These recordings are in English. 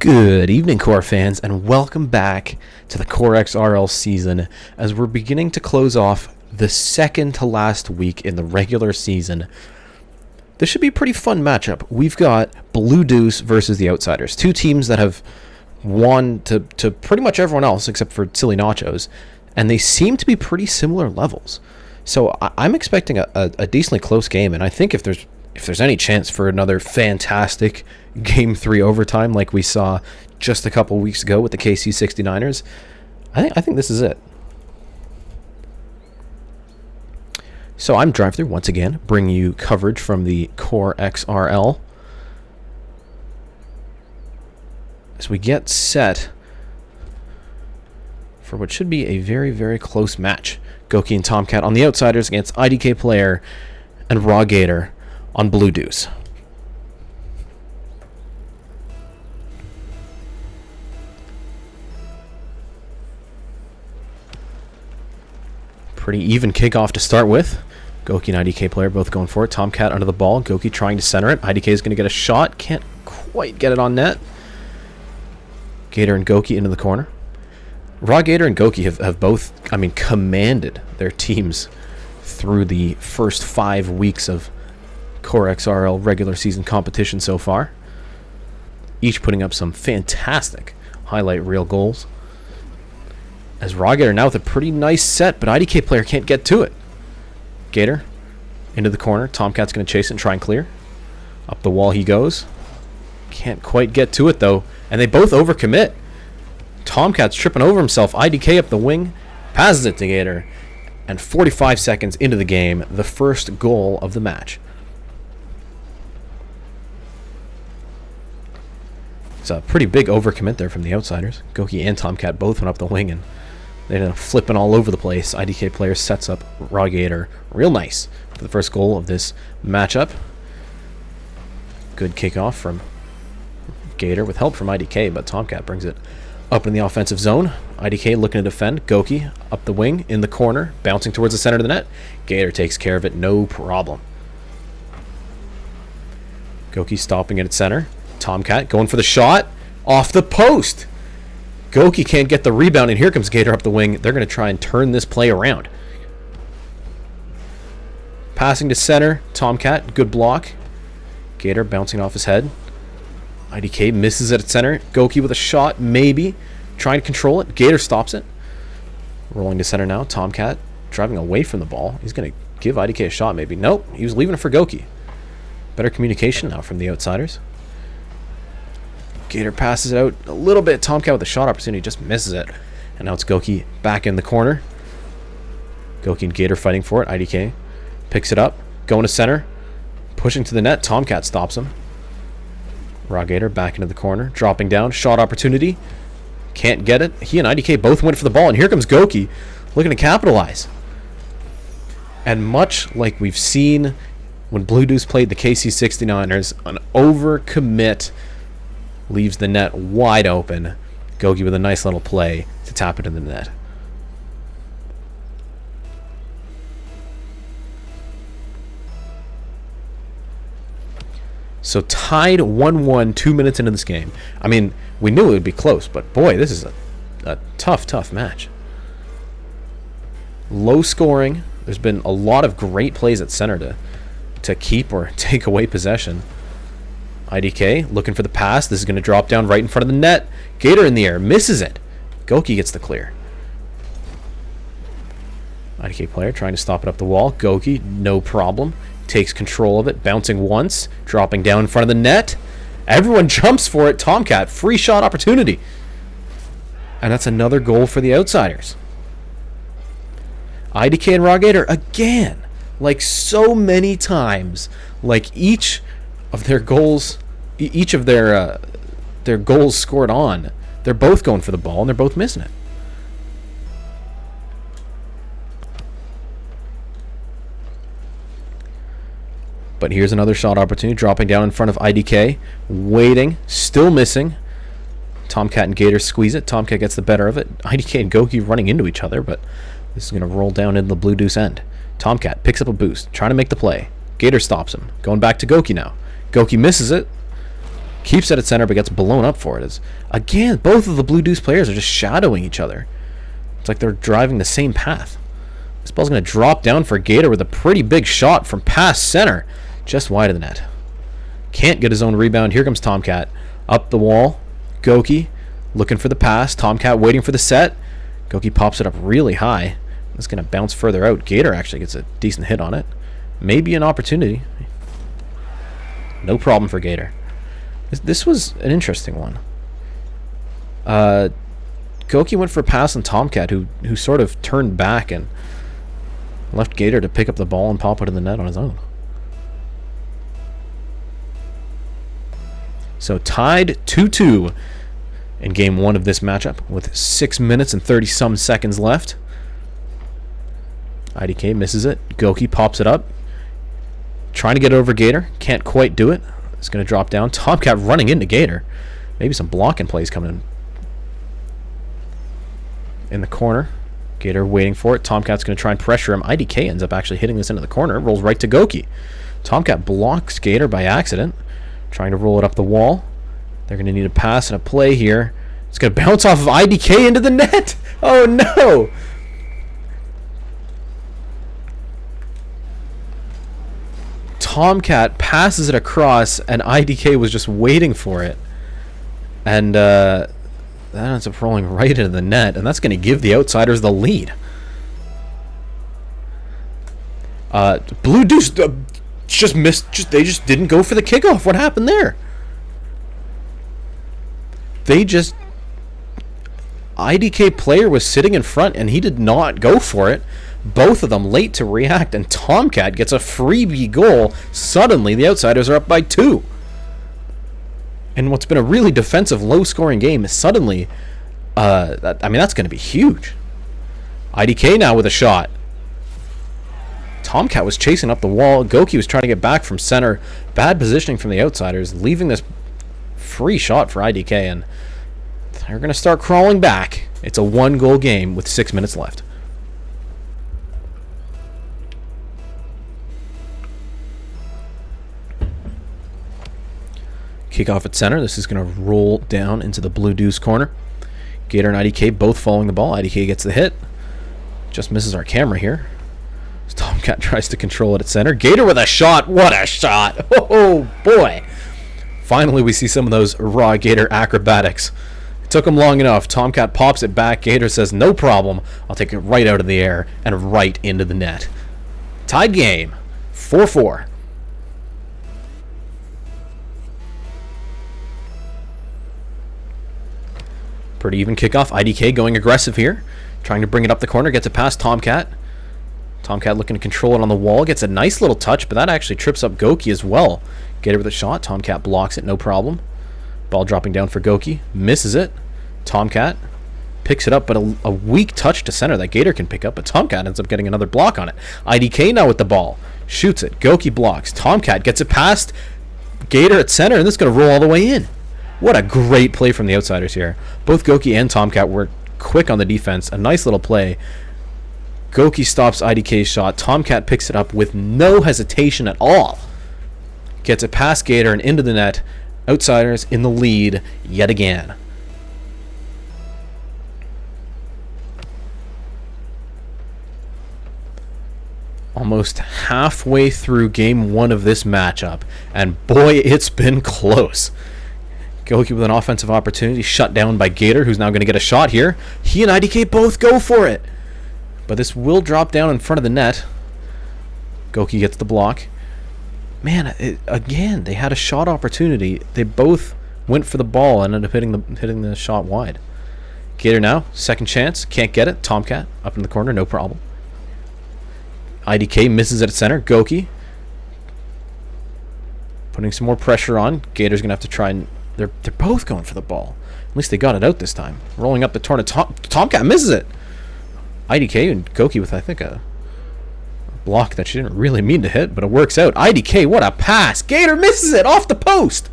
Good evening, Core fans, and welcome back to the CORExRL season as we're beginning to close off the second to last week in the regular season. This should be a pretty fun matchup. We've got Blue Deuce versus the Outsiders, two teams that have won to pretty much everyone else except for Silly Nachos, and they seem to be pretty similar levels. So I'm expecting a decently close game, and I think if there's any chance for another fantastic Game 3 overtime like we saw just a couple weeks ago with the KC 69ers, I think this is it. So I'm Drive-Thru once again, bringing you coverage from the CORExRL as we get set for what should be a very, very close match. Goky and Tomcat on the Outsiders against IDK Player and RawGator on Blue Deuce. Pretty even kickoff to start with. Goky and IDK Player both going for it. Tomcat under the ball. Goky trying to center it. IDK is going to get a shot. Can't quite get it on net. Gator and Goky into the corner. RawGator and Goky have both, commanded their teams through the first 5 weeks of CORExRL regular season competition so far. Each putting up some fantastic highlight reel goals. As RawGator now with a pretty nice set, but IDK Player can't get to it. Gator into the corner. Tomcat's going to chase it and try and clear. Up the wall he goes. Can't quite get to it though, and they both overcommit. Tomcat's tripping over himself. IDK up the wing, passes it to Gator, and 45 seconds into the game, the first goal of the match. It's a pretty big overcommit there from the Outsiders. Goky and Tomcat both went up the wing, and they ended up flipping all over the place. IDK Player sets up RawGator real nice for the first goal of this matchup. Good kickoff from Gator with help from IDK, but Tomcat brings it up in the offensive zone. IDK looking to defend. Goky up the wing in the corner, bouncing towards the center of the net. Gator takes care of it, no problem. Goky stopping it at center. Tomcat going for the shot off the post. Goky can't get the rebound, and here comes Gator up the wing. They're going to try and turn this play around. Passing to center. Tomcat, good block. Gator bouncing off his head. IDK misses it at center. Goky with a shot, maybe. Trying to control it. Gator stops it. Rolling to center now. Tomcat driving away from the ball. He's going to give IDK a shot, maybe. Nope, he was leaving it for Goky. Better communication now from the Outsiders. Gator passes it out a little bit. Tomcat with a shot opportunity, just misses it. And now it's Goky back in the corner. Goky and Gator fighting for it. IDK picks it up, going to center, pushing to the net. Tomcat stops him. RawGator back into the corner, dropping down. Shot opportunity. Can't get it. He and IDK both went for the ball, and here comes Goky looking to capitalize. And much like we've seen when Blue Deuce played the KC 69ers, an overcommit leaves the net wide open. Goky with a nice little play to tap it in the net. So tied 1-1 2 minutes into this game. We knew it would be close, but boy, this is a tough match. Low scoring. There's been a lot of great plays at center to keep or take away possession. IDK looking for the pass. This is going to drop down right in front of the net. Gator in the air, misses it. Goky gets the clear. IDK Player trying to stop it up the wall. Goky, no problem. Takes control of it, bouncing once, dropping down in front of the net. Everyone jumps for it. Tomcat, free shot opportunity. And that's another goal for the Outsiders. IDK and RawGator again, like so many times, like each of their goals scored on, they're both going for the ball and they're both missing it. But here's another shot opportunity, dropping down in front of IDK, waiting, still missing. Tomcat and Gator squeeze it. Tomcat gets the better of it. IDK and Goky running into each other, but this is going to roll down into the Blue Deuce end. Tomcat picks up a boost, trying to make the play. Gator stops him. Going back to Goky now. Goky misses it. Keeps it at center, but gets blown up for it. As again, both of the Blue Deuce players are just shadowing each other. It's like they're driving the same path. This ball's going to drop down for Gator with a pretty big shot from past center. Just wide of the net. Can't get his own rebound. Here comes Tomcat. Up the wall. Goky looking for the pass. Tomcat waiting for the set. Goky pops it up really high. It's going to bounce further out. Gator actually gets a decent hit on it. Maybe an opportunity. No problem for Gator. This was an interesting one. Goky went for a pass on Tomcat, who sort of turned back and left Gator to pick up the ball and pop it in the net on his own. So tied 2-2 in game 1 of this matchup with 6 minutes and 30-some seconds left. IDK misses it. Goky pops it up. Trying to get over Gator. Can't quite do it. It's going to drop down. Tomcat running into Gator. Maybe some blocking plays coming in the corner. Gator waiting for it. Tomcat's going to try and pressure him. IDK ends up actually hitting this into the corner. Rolls right to Goky. Tomcat blocks Gator by accident. Trying to roll it up the wall. They're going to need a pass and a play here. It's going to bounce off of IDK into the net. Oh, no. Tomcat passes it across, and IDK was just waiting for it. And that ends up rolling right into the net, and that's going to give the Outsiders the lead. Blue Deuce just missed. They just didn't go for the kickoff. What happened there? IDK player was sitting in front, and he did not go for it. Both of them late to react, and Tomcat gets a freebie goal. Suddenly, the Outsiders are up by 2. And what's been a really defensive, low-scoring game is suddenly, that's going to be huge. IDK now with a shot. Tomcat was chasing up the wall. Goky was trying to get back from center. Bad positioning from the Outsiders, leaving this free shot for IDK, and they're going to start crawling back. It's a 1-goal game with 6 minutes left. Kickoff at center. This is going to roll down into the Blue Deuce corner. Gator and IDK both following the ball. IDK gets the hit. Just misses our camera here. As Tomcat tries to control it at center. Gator with a shot. What a shot. Oh, boy. Finally, we see some of those RawGator acrobatics. It took him long enough. Tomcat pops it back. Gator says, no problem. I'll take it right out of the air and right into the net. Tied game. 4-4. Pretty even kickoff. IDK going aggressive here. Trying to bring it up the corner. Gets it past Tomcat. Tomcat looking to control it on the wall. Gets a nice little touch, but that actually trips up Goky as well. Gator with a shot. Tomcat blocks it. No problem. Ball dropping down for Goky. Misses it. Tomcat picks it up, but a weak touch to center that Gator can pick up, but Tomcat ends up getting another block on it. IDK now with the ball. Shoots it. Goky blocks. Tomcat gets it past Gator at center, and this is going to roll all the way in. What a great play from the Outsiders here. Both Goky and Tomcat were quick on the defense. A nice little play. Goky stops IDK's shot. Tomcat picks it up with no hesitation at all. Gets it past Gator and into the net. Outsiders in the lead yet again. Almost halfway through game 1 of this matchup, and boy, it's been close. Goky with an offensive opportunity, shut down by Gator, who's now going to get a shot here. He and IDK both go for it, but this will drop down in front of the net. Goky gets the block. Man, again, they had a shot opportunity. They both went for the ball and ended up hitting the shot wide. Gator now, second chance, can't get it. Tomcat up in the corner, no problem. IDK misses it at center. Goky putting some more pressure on. Gator's going to have to try and... They're both going for the ball. At least they got it out this time. Rolling up the torn. Tomcat misses it. IDK and Goky with, I think, a block that she didn't really mean to hit, but it works out. IDK, what a pass. Gator misses it off the post.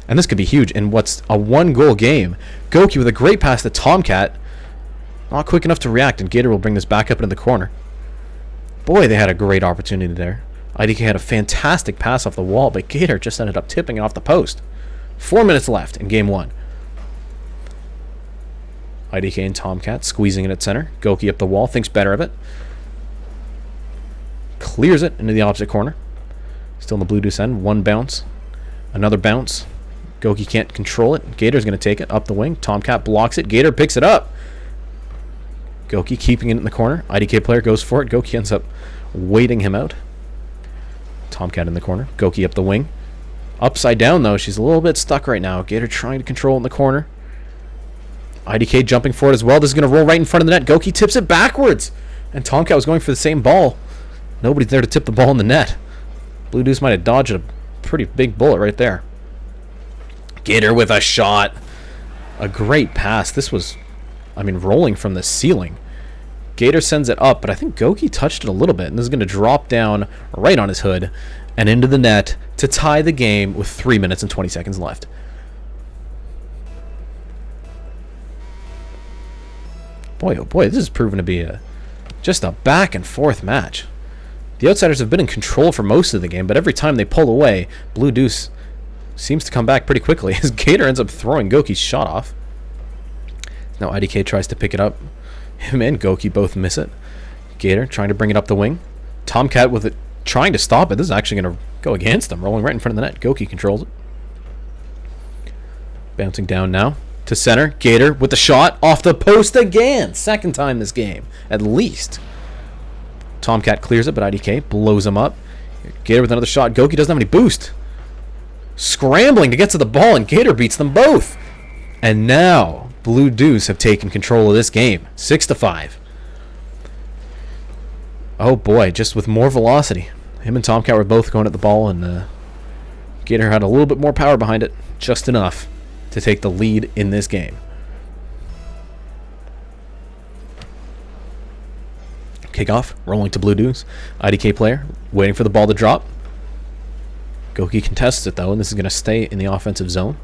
And this could be huge in what's a 1-goal game. Goky with a great pass to Tomcat. Not quick enough to react, and Gator will bring this back up into the corner. Boy, they had a great opportunity there. IDK had a fantastic pass off the wall, but Gator just ended up tipping it off the post. 4 minutes left in game 1. IDK and Tomcat squeezing it at center. Goky up the wall, thinks better of it. Clears it into the opposite corner. Still in the blue Deuce end. One bounce. Another bounce. Goky can't control it. Gator's going to take it up the wing. Tomcat blocks it. Gator picks it up. Goky keeping it in the corner. IDK player goes for it. Goky ends up waiting him out. Tomcat in the corner. Goky up the wing. Upside down, though. She's a little bit stuck right now. Gator trying to control it in the corner. IDK jumping for it as well. This is going to roll right in front of the net. Goky tips it backwards. And Tomcat was going for the same ball. Nobody's there to tip the ball in the net. Blue Deuce might have dodged a pretty big bullet right there. Gator with a shot. A great pass. This was, rolling from the ceiling. Gator sends it up, but I think Goky touched it a little bit. And this is going to drop down right on his hood and into the net to tie the game with 3 minutes and 20 seconds left. Boy, oh boy, this has proven to be just a back and forth match. The Outsiders have been in control for most of the game, but every time they pull away, Blue Deuce seems to come back pretty quickly as Gator ends up throwing Goky's shot off. Now IDK tries to pick it up. Him and Goky both miss it. Gator trying to bring it up the wing. Tomcat with it, trying to stop it. This is actually going to go against them, rolling right in front of the net. Goky controls it. Bouncing down now to center. Gator with the shot off the post again. Second time this game, at least. Tomcat clears it, but IDK blows him up. Gator with another shot. Goky doesn't have any boost. Scrambling to get to the ball, and Gator beats them both. And now Blue Deuce have taken control of this game. 6-5. Oh boy, just with more velocity. Him and Tomcat were both going at the ball, and Gator had a little bit more power behind it. Just enough to take the lead in this game. Kickoff, rolling to Blue Deuce. IDK player, waiting for the ball to drop. Goky contests it, though, and this is going to stay in the offensive zone.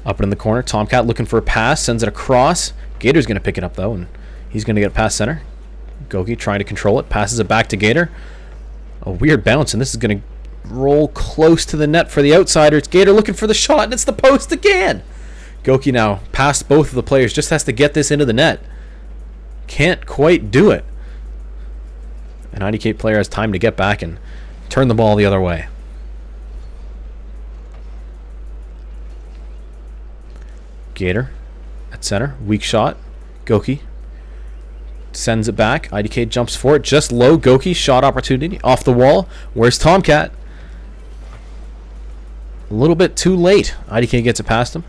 Up in the corner, Tomcat looking for a pass, sends it across. Gator's going to pick it up, though, and he's going to get it past center. Goky trying to control it, passes it back to Gator. A weird bounce, and this is going to roll close to the net for the outsider. It's Gator looking for the shot, and it's the post again. Goky now past both of the players, just has to get this into the net. Can't quite do it. An IDK player has time to get back and turn the ball the other way. Gator at center, weak shot. Goky sends it back. IDK jumps for it, just low. Goky shot opportunity off the wall. Where's Tomcat? A little bit too late. IDK gets it past him.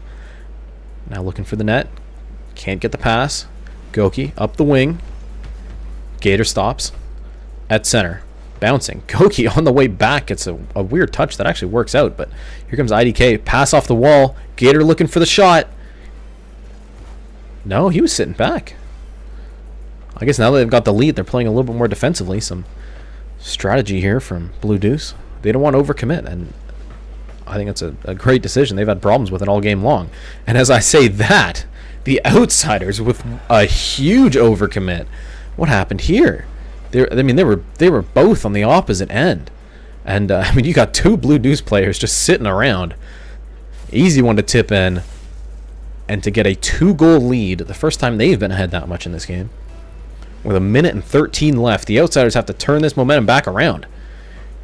Now looking for the net. Can't get the pass. Goky up the wing. Gator stops at center. Bouncing. Goky on the way back. It's a weird touch that actually works out, but here comes IDK. Pass off the wall. Gator looking for the shot. No, he was sitting back. I guess now that they've got the lead, they're playing a little bit more defensively. Some strategy here from Blue Deuce. They don't want to overcommit, and I think it's a great decision. They've had problems with it all game long. And as I say that, the Outsiders with a huge overcommit. What happened here? They were both on the opposite end. And you got two Blue Deuce players just sitting around. Easy one to tip in. And to get a 2-goal lead, the first time they've been ahead that much in this game. With 1 minute and 13 left, the Outsiders have to turn this momentum back around.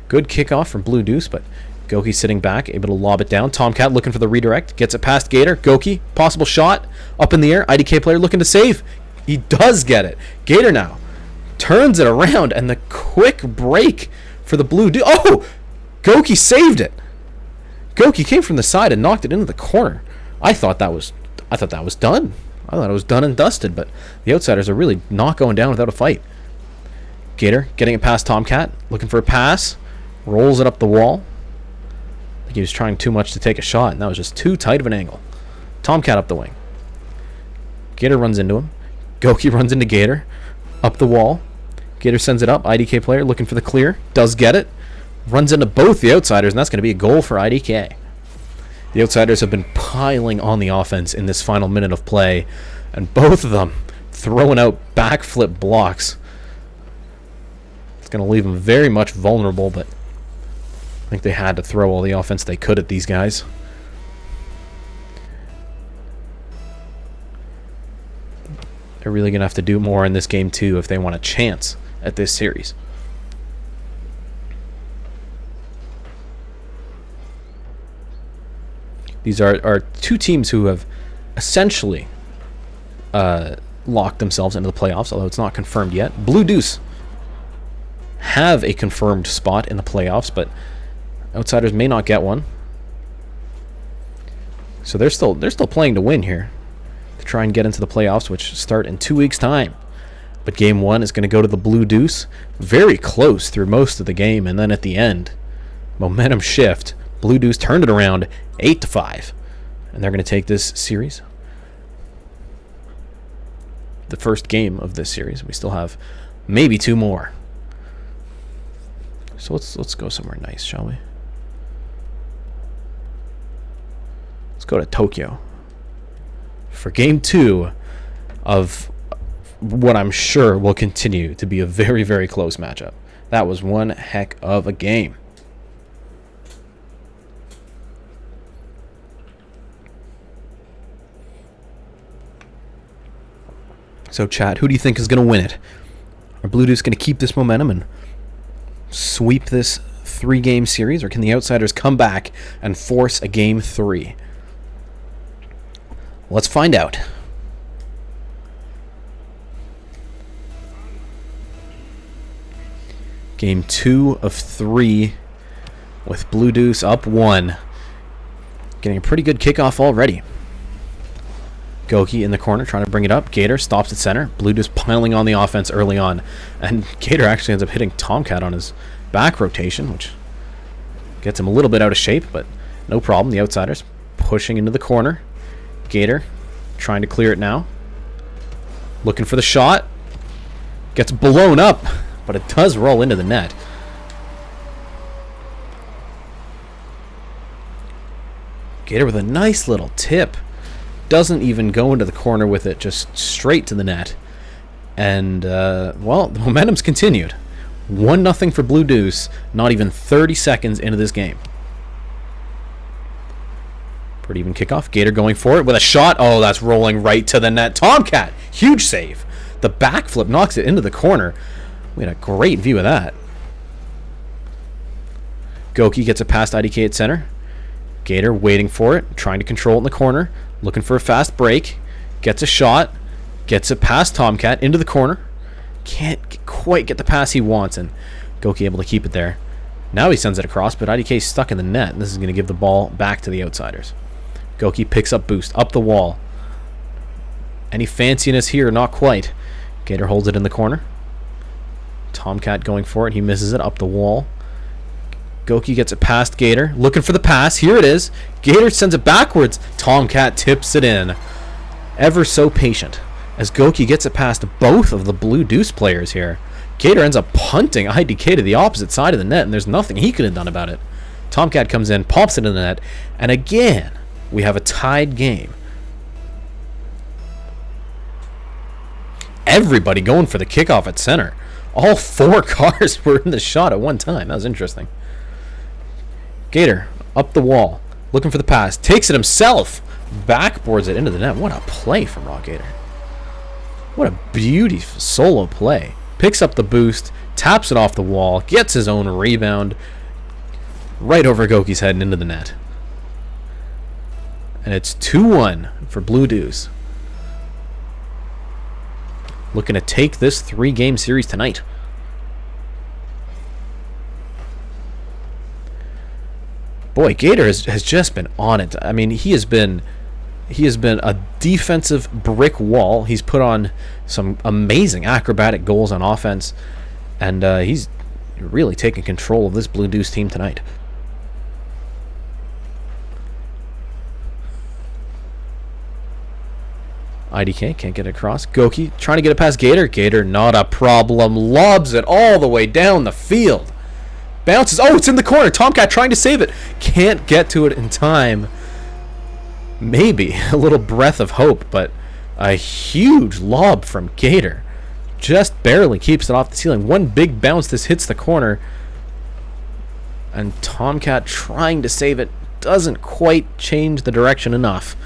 Good kickoff from Blue Deuce, but Goky sitting back, able to lob it down. Tomcat looking for the redirect, gets it past Gator. Goky, possible shot, up in the air. IDK player looking to save. He does get it. Gator now turns it around, and the quick break for the Blue Deuce. Oh! Goky saved it. Goky came from the side and knocked it into the corner. I thought that was done. I thought it was done and dusted, but the Outsiders are really not going down without a fight. Gator getting it past Tomcat, looking for a pass, rolls it up the wall. I think he was trying too much to take a shot, and that was just too tight of an angle. Tomcat up the wing. Gator runs into him. Goky runs into Gator, up the wall. Gator sends it up. IDK player looking for the clear, does get it, runs into both the Outsiders, and that's going to be a goal for IDK. The Outsiders have been piling on the offense in this final minute of play, and both of them throwing out backflip blocks. It's going to leave them very much vulnerable, but I think they had to throw all the offense they could at these guys. They're really going to have to do more in this game, too, if they want a chance at this series. These are two teams who have essentially locked themselves into the playoffs, although it's not confirmed yet. Blue Deuce have a confirmed spot in the playoffs, but Outsiders may not get one. So they're still playing to win here, to try and get into the playoffs, which start in 2 weeks' time. But game one is going to go to the Blue Deuce. Very close through most of the game, and then at the end, momentum shift. Blue Deuce turned it around 8-5, and they're going to take this series. The first game of this series. We still have maybe 2 more. So let's go somewhere nice, shall we? Let's go to Tokyo for game 2 of what I'm sure will continue to be a very, very close matchup. That was one heck of a game. So, chat, who do you think is going to win it? Are Blue Deuce going to keep this momentum and sweep this 3-game series, or can the Outsiders come back and force a game 3? Let's find out. Game 2 of 3 with Blue Deuce up 1. Getting a pretty good kickoff already. Goky in the corner trying to bring it up. Gator stops at center. Blue Deuce piling on the offense early on. And Gator actually ends up hitting Tomcat on his back rotation, which gets him a little bit out of shape, but no problem. The Outsiders pushing into the corner. Gator trying to clear it now. Looking for the shot. Gets blown up, but it does roll into the net. Gator with a nice little tip. Doesn't even go into the corner with it, just straight to the net. And, well, the momentum's continued. 1-0 for Blue Deuce, not even 30 seconds into this game. Pretty even kickoff. Gator going for it with a shot. Oh, that's rolling right to the net. Tomcat, huge save. The backflip knocks it into the corner. We had a great view of that. Goky gets it past IDK at center. Gator waiting for it, trying to control it in the corner. Looking for a fast break. Gets a shot. Gets it past Tomcat into the corner. Can't quite get the pass he wants, and Goky able to keep it there. Now he sends it across, but IDK is stuck in the net, and this is going to give the ball back to the Outsiders. Goky picks up boost, up the wall. Any fanciness here? Not quite. Gator holds it in the corner. Tomcat going for it. He misses it up the wall. Goky gets it past Gator. Looking for the pass. Here it is. Gator sends it backwards. Tomcat tips it in. Ever so patient as Goky gets it past both of the Blue Deuce players here. Gator ends up punting IDK to the opposite side of the net, and there's nothing he could have done about it. Tomcat comes in, pops it in the net, and again, we have a tied game. Everybody going for the kickoff at center. All 4 cars were in the shot at one time. That was interesting. Gator up the wall, looking for the pass, takes it himself, backboards it into the net. What a play from RawGator. What a beautiful solo play. Picks up the boost, taps it off the wall, gets his own rebound right over Goky's head and into the net. And it's 2-1 for Blue Deuce. Looking to take this 3-game series tonight. Boy, Gator has just been on it. I mean, he has been a defensive brick wall. He's put on some amazing acrobatic goals on offense, and he's really taking control of this Blue Deuce team tonight. IDK can't get it across. Goky trying to get it past Gator. Gator, not a problem. Lobs it all the way down the field. Bounces. Oh, it's in the corner. Tomcat trying to save it. Can't get to it in time. Maybe a little breath of hope, but a huge lob from Gator. Just barely keeps it off the ceiling. One big bounce. This hits the corner. And Tomcat trying to save it. Doesn't quite change the direction enough.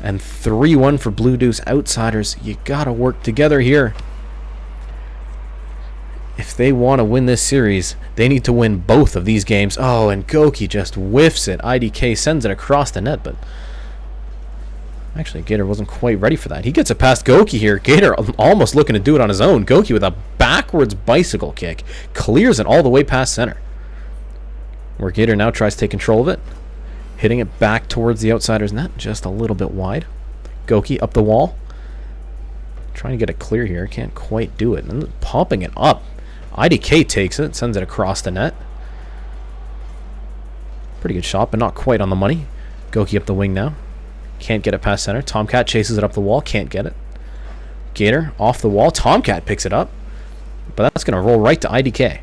And 3-1 for Blue Deuce. Outsiders, you gotta work together here. If they want to win this series, they need to win both of these games. Oh, and Goky just whiffs it. IDK sends it across the net, but actually Gator wasn't quite ready for that. He gets it past Goky here. Gator almost looking to do it on his own. Goky with a backwards bicycle kick. Clears it all the way past center. Where Gator now tries to take control of it. Hitting it back towards the outsider's net. Just a little bit wide. Goky up the wall. Trying to get it clear here. Can't quite do it. And popping it up. IDK takes it. Sends it across the net. Pretty good shot, but not quite on the money. Goky up the wing now. Can't get it past center. Tomcat chases it up the wall. Can't get it. Gator off the wall. Tomcat picks it up. But that's going to roll right to IDK.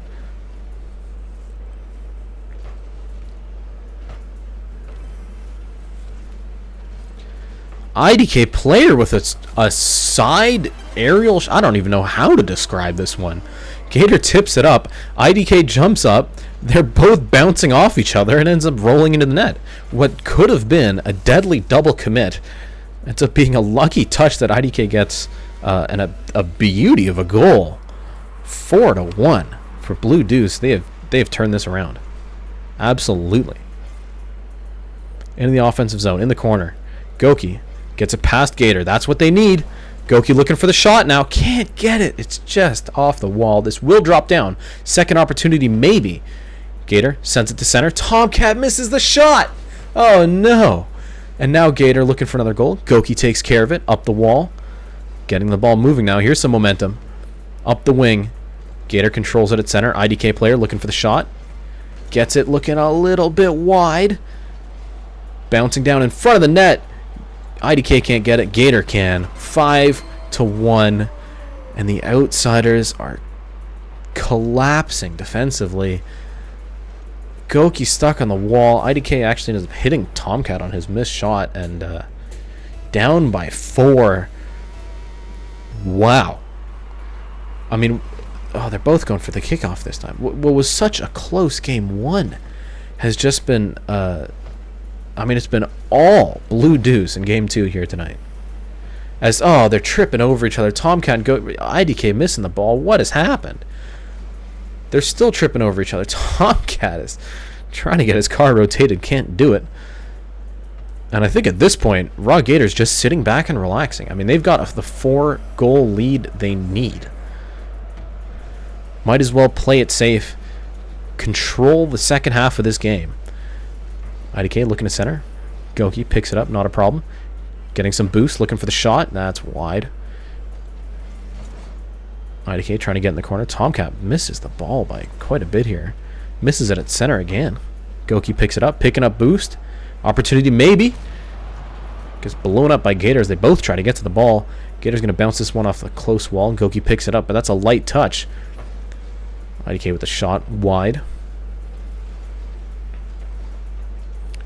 IDK player with a side aerial. I don't even know how to describe this one. Gator tips it up. IDK jumps up. They're both bouncing off each other and ends up rolling into the net. What could have been a deadly double commit ends up being a lucky touch that IDK gets and a beauty of a goal. 4-1 for Blue Deuce. They have turned this around. Absolutely. In the offensive zone, in the corner. Goky gets it past Gator. That's what they need. Goky looking for the shot now. Can't get it. It's just off the wall. This will drop down. Second opportunity, maybe. Gator sends it to center. Tomcat misses the shot. Oh, no. And now Gator looking for another goal. Goky takes care of it. Up the wall. Getting the ball moving now. Here's some momentum. Up the wing. Gator controls it at center. IDK player looking for the shot. Gets it looking a little bit wide. Bouncing down in front of the net. IDK can't get it. Gator can. 5-1. And the outsiders are collapsing defensively. Goky stuck on the wall. IDK actually ends up hitting Tomcat on his missed shot. And down by 4. Wow. I mean, they're both going for the kickoff this time. What was such a close game 1 has just been... it's been all Blue Deuce in game 2 here tonight. As, they're tripping over each other. Tomcat and IDK missing the ball. What has happened? They're still tripping over each other. Tomcat is trying to get his car rotated. Can't do it. And I think at this point, RawGator's just sitting back and relaxing. I mean, they've got the 4-goal lead they need. Might as well play it safe. Control the second half of this game. IDK looking to center. Goky picks it up, not a problem. Getting some boost, looking for the shot. That's wide. IDK trying to get in the corner. Tomcat misses the ball by quite a bit here. Misses it at center again. Goky picks it up, picking up boost. Opportunity maybe. Gets blown up by Gator as they both try to get to the ball. Gator's going to bounce this one off the close wall. Goky picks it up, but that's a light touch. IDK with the shot wide.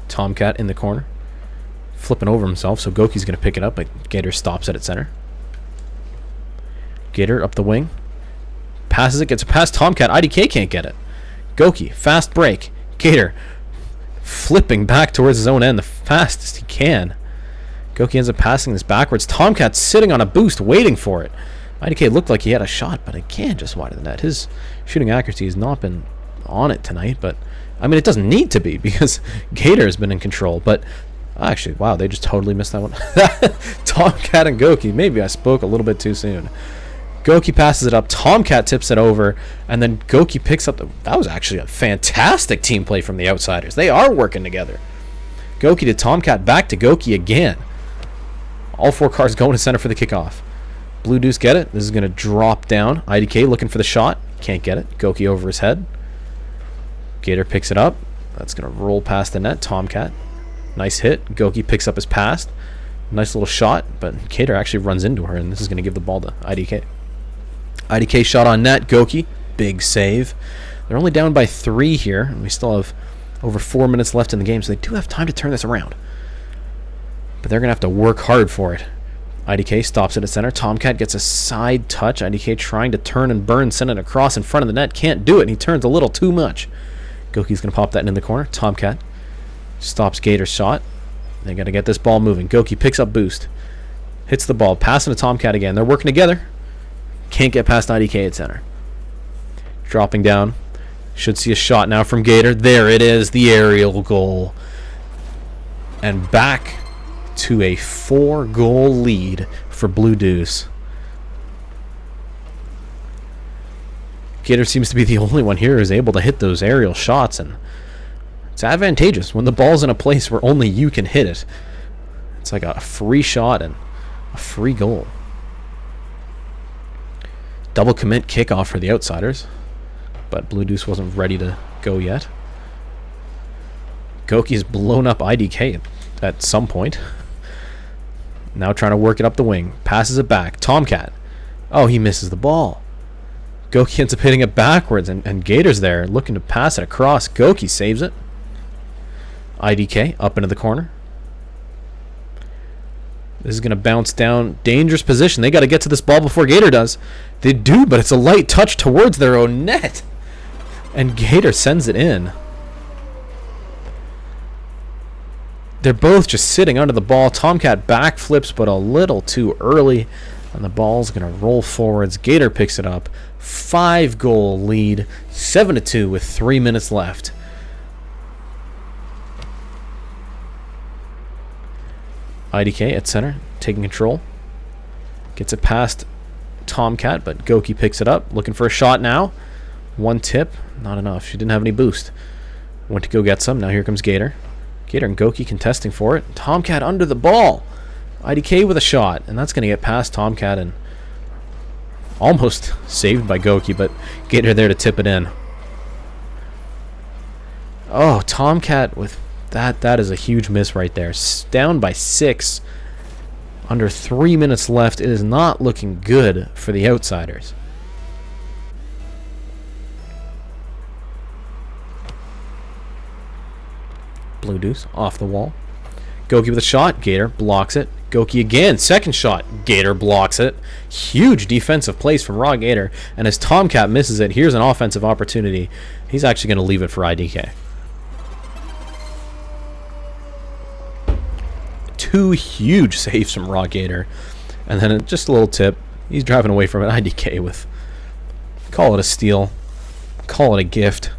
Tomcat in the corner. Flipping over himself, so Goky's going to pick it up, but Gator stops it at center. Gator up the wing. Passes it, gets it past Tomcat. IDK can't get it. Goky, fast break. Gator flipping back towards his own end the fastest he can. Goky ends up passing this backwards. Tomcat's sitting on a boost, waiting for it. IDK looked like he had a shot, but again, just wide of the net. His shooting accuracy has not been on it tonight, but I mean, it doesn't need to be because Gator has been in control. But actually, wow, they just totally missed that one. Tomcat and Goky. Maybe I spoke a little bit too soon. Goky passes it up. Tomcat tips it over. And then Goky picks up that was actually a fantastic team play from the outsiders. They are working together. Goky to Tomcat, back to Goky again. All 4 cars going to center for the kickoff. Blue Deuce get it. This is going to drop down. IDK looking for the shot. Can't get it. Goky over his head. Gator picks it up. That's going to roll past the net. Tomcat. Nice hit. Goky picks up his pass. Nice little shot, but Gator actually runs into her, and this is going to give the ball to IDK. IDK shot on net. Goky. Big save. They're only down by 3 here, and we still have over 4 minutes left in the game, so they do have time to turn this around. But they're going to have to work hard for it. IDK stops it at center. Tomcat gets a side touch. IDK trying to turn and burn, send it across in front of the net. Can't do it, and he turns a little too much. Goky's going to pop that in the corner. Tomcat stops Gator's shot. They got to get this ball moving. Goky picks up boost. Hits the ball. Passing to Tomcat again. They're working together. Can't get past IDK at center. Dropping down. Should see a shot now from Gator. There it is. The aerial goal. And back to a 4-goal lead for Blue Deuce. Gator seems to be the only one here who's able to hit those aerial shots, and it's advantageous when the ball's in a place where only you can hit it. It's like a free shot and a free goal. Double commit kickoff for the Outsiders, but Blue Deuce wasn't ready to go yet. Goky's blown up IDK at some point. Now trying to work it up the wing. Passes it back. Tomcat. Oh, he misses the ball. Goky ends up hitting it backwards, and Gator's there looking to pass it across. Goky saves it. IDK up into the corner. This is going to bounce down. Dangerous position. They got to get to this ball before Gator does. They do, but it's a light touch towards their own net. And Gator sends it in. They're both just sitting under the ball. Tomcat backflips, but a little too early. And the ball's going to roll forwards. Gator picks it up. 5-goal lead. 7-2 with 3 minutes left. IDK at center, taking control. Gets it past Tomcat, but Goky picks it up. Looking for a shot now. One tip. Not enough. She didn't have any boost. Went to go get some. Now here comes Gator. Gator and Goky contesting for it. Tomcat under the ball. IDK with a shot, and that's going to get past Tomcat and almost saved by Goky, but Gator there to tip it in. Oh, Tomcat with that. That is a huge miss right there. Down by 6. Under 3 minutes left. It is not looking good for the Outsiders. Blue Deuce off the wall. Goky with a shot. Gator blocks it. Goky again. Second shot. Gator blocks it. Huge defensive plays from RawGator. And as Tomcat misses it, here's an offensive opportunity. He's actually going to leave it for IDK. 2 huge saves from RawGator. And then just a little tip. He's driving away from it. IDK with, call it a steal. Call it a gift.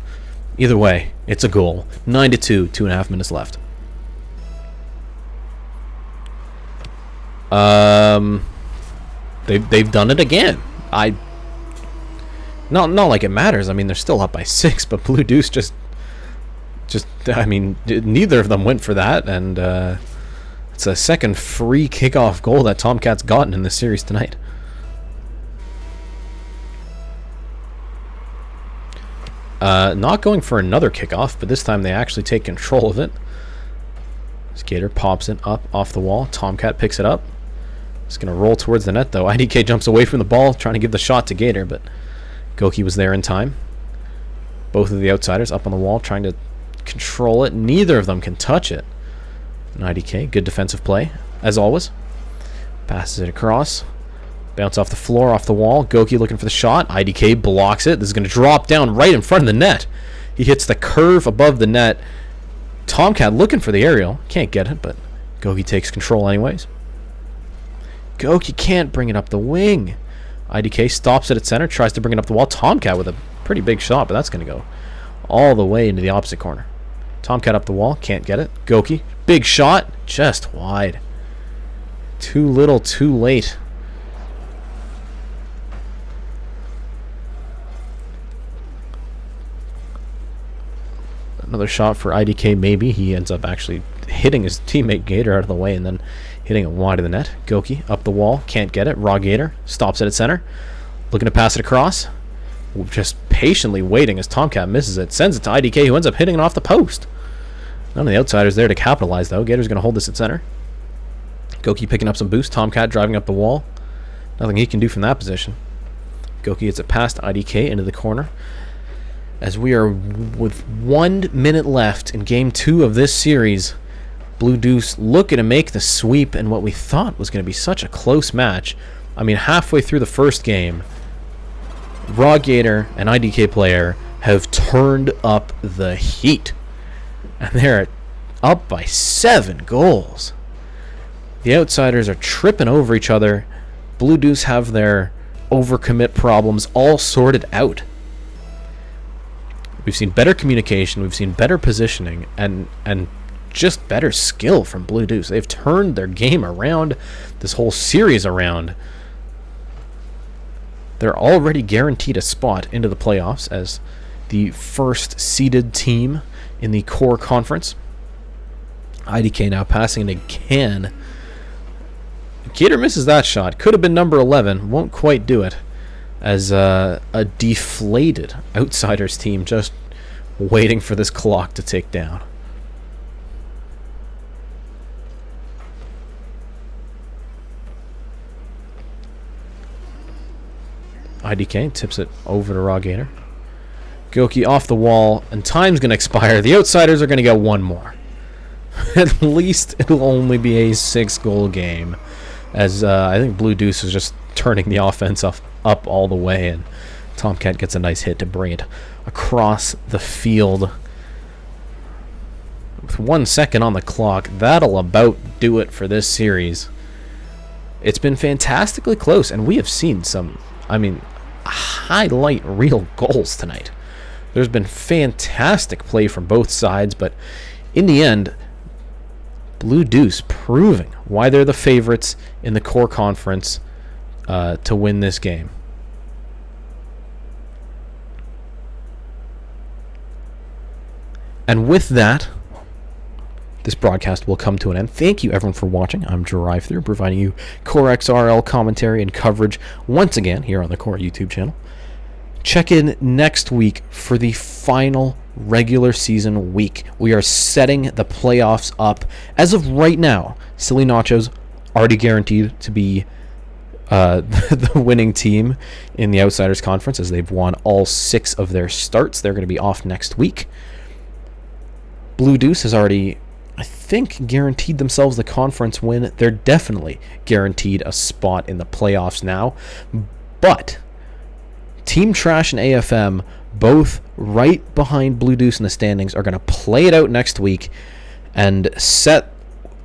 Either way, it's a goal. 9-2. 2.5 minutes left. They've done it again. Not like it matters. I mean, they're still up by 6, but Blue Deuce just I mean, neither of them went for that, and it's a second free kickoff goal that Tomcat's gotten in this series tonight. Not going for another kickoff, but this time they actually take control of it. Gator pops it up off the wall. Tomcat picks it up. It's going to roll towards the net, though. IDK jumps away from the ball, trying to give the shot to Gator, but Goky was there in time. Both of the Outsiders up on the wall, trying to control it. Neither of them can touch it. And IDK, good defensive play, as always. Passes it across. Bounce off the floor, off the wall. Goky looking for the shot. IDK blocks it. This is going to drop down right in front of the net. He hits the curve above the net. Tomcat looking for the aerial. Can't get it, but Goky takes control anyways. Goky can't bring it up the wing. IDK stops it at center, tries to bring it up the wall. Tomcat with a pretty big shot, but that's going to go all the way into the opposite corner. Tomcat up the wall, can't get it. Goky, big shot, just wide. Too little, too late. Another shot for IDK, maybe. He ends up actually hitting his teammate Gator out of the way and then hitting it wide of the net. Goky up the wall, can't get it. RawGator stops it at center. Looking to pass it across. Just patiently waiting as Tomcat misses it. Sends it to IDK, who ends up hitting it off the post. None of the Outsiders there to capitalize, though. Gator's going to hold this at center. Goky picking up some boost. Tomcat driving up the wall. Nothing he can do from that position. Goky gets it past IDK into the corner. As we are with 1 minute left in Game 2 of this series, Blue Deuce looking to make the sweep in what we thought was going to be such a close match. I mean, halfway through the first game, RawGator and IDK player have turned up the heat. And they're up by 7 goals. The Outsiders are tripping over each other. Blue Deuce have their overcommit problems all sorted out. We've seen better communication, we've seen better positioning, and just better skill from Blue Deuce. They've turned their game around, this whole series around. They're already guaranteed a spot into the playoffs as the first seeded team in the core conference. IDK now passing it again. Gator misses that shot. Could have been number 11. Won't quite do it. As a deflated Outsiders team just waiting for this clock to tick down. IDK tips it over to RawGator. Goky off the wall, and time's going to expire. The Outsiders are going to get one more. At least it'll only be a 6-goal game, as I think Blue Deuce is just turning the offense up all the way, and Tomcat gets a nice hit to bring it across the field. With 1 second on the clock, that'll about do it for this series. It's been fantastically close, and we have seen some, highlight reel goals tonight. There's been fantastic play from both sides, but in the end, Blue Deuce proving why they're the favorites in the core conference to win this game. And with that, this broadcast will come to an end. Thank you, everyone, for watching. I'm DriveThru, providing you CORExRL commentary and coverage once again here on the Core YouTube channel. Check in next week for the final regular season week. We are setting the playoffs up. As of right now, Silly Nachos already guaranteed to be the winning team in the Outsiders Conference, as they've won all 6 of their starts. They're going to be off next week. Blue Deuce has already, I think, guaranteed themselves the conference win. They're definitely guaranteed a spot in the playoffs now. But Team Trash and AFM, both right behind Blue Deuce in the standings, are going to play it out next week and set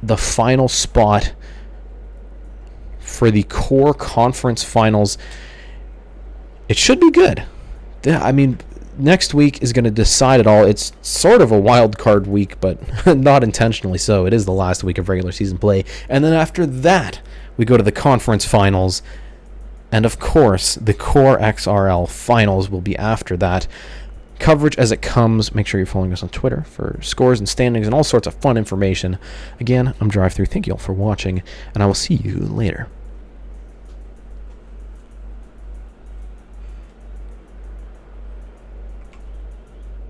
the final spot for the core conference finals. It should be good. Next week is going to decide it all. It's sort of a wild card week, but not intentionally so. It is the last week of regular season play. And then after that, we go to the conference finals. And of course, the CORExRL finals will be after that. Coverage as it comes. Make sure you're following us on Twitter for scores and standings and all sorts of fun information. Again, I'm DriveThru. Thank you all for watching, and I will see you later.